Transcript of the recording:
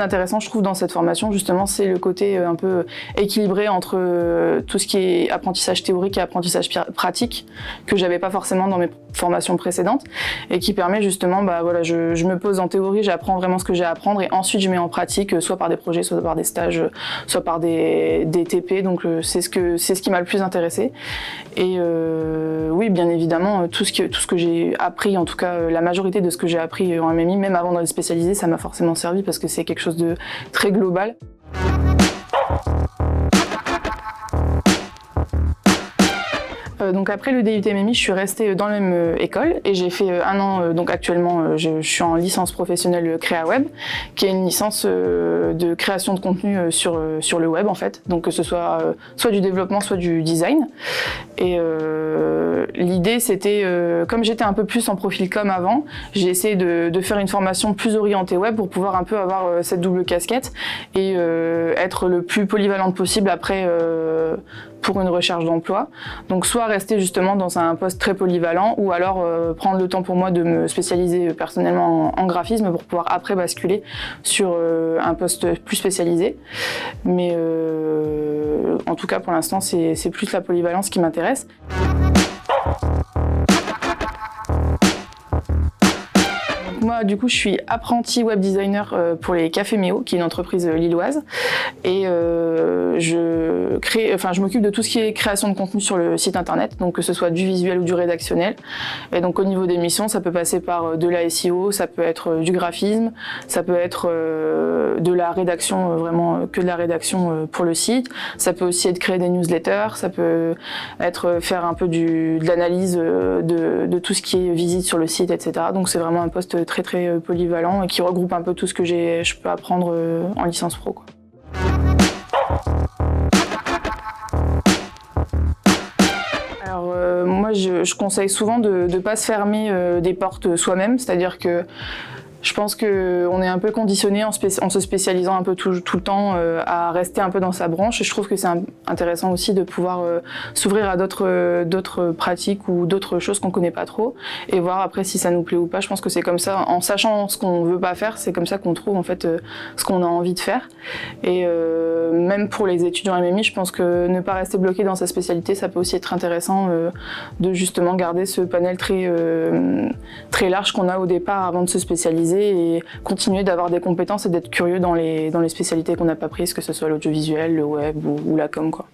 intéressant, je trouve, dans cette formation, justement, c'est le côté un peu équilibré entre tout ce qui est apprentissage théorique et apprentissage pratique, que j'avais pas forcément dans mes formations précédentes, et qui permet justement, voilà, je me pose en théorie, j'apprends vraiment ce que j'ai à apprendre, et ensuite je mets en pratique, soit par des projets, soit par des stages, soit par des TP, donc c'est ce qui m'a le plus intéressé. Et oui, bien évidemment, tout ce que j'ai appris, en tout cas la majorité de ce que j'ai appris en MMI, même avant d'aller spécialiser, ça m'a forcément servi parce que c'est quelque chose de très global. Donc après le DUT MMI, je suis restée dans la même école et j'ai fait un an, donc actuellement je suis en licence professionnelle Créa Web, qui est une licence de création de contenu sur le web en fait, donc que ce soit du développement, soit du design. Et l'idée c'était, comme j'étais un peu plus en profil com avant, j'ai essayé de faire une formation plus orientée web pour pouvoir un peu avoir cette double casquette et être le plus polyvalente possible après pour une recherche d'emploi. Donc soit rester justement dans un poste très polyvalent ou alors prendre le temps pour moi de me spécialiser personnellement en graphisme pour pouvoir après basculer sur un poste plus spécialisé. Mais en tout cas pour l'instant c'est plus la polyvalence qui m'intéresse. Moi, du coup, je suis apprentie web designer pour les Cafés Méo, qui est une entreprise lilloise. Et je m'occupe de tout ce qui est création de contenu sur le site internet, donc que ce soit du visuel ou du rédactionnel. Et donc, au niveau des missions, ça peut passer par de la SEO, ça peut être du graphisme, ça peut être de la rédaction, vraiment que de la rédaction pour le site. Ça peut aussi être créer des newsletters, ça peut être faire un peu de l'analyse de tout ce qui est visite sur le site, etc. Donc, c'est vraiment un poste très très polyvalent et qui regroupe un peu tout ce que je peux apprendre en licence pro, quoi. Alors moi je conseille souvent de ne pas se fermer des portes soi-même, c'est-à-dire que je pense qu'on est un peu conditionné en se spécialisant un peu tout le temps à rester un peu dans sa branche. Et je trouve que c'est intéressant aussi de pouvoir s'ouvrir à d'autres pratiques ou d'autres choses qu'on connaît pas trop et voir après si ça nous plaît ou pas. Je pense que c'est comme ça, en sachant ce qu'on veut pas faire, c'est comme ça qu'on trouve en fait ce qu'on a envie de faire. Et même pour les étudiants MMI, je pense que ne pas rester bloqué dans sa spécialité, ça peut aussi être intéressant de justement garder ce panel très large qu'on a au départ avant de se spécialiser et continuer d'avoir des compétences et d'être curieux dans les spécialités qu'on n'a pas prises, que ce soit l'audiovisuel, le web ou la com, quoi.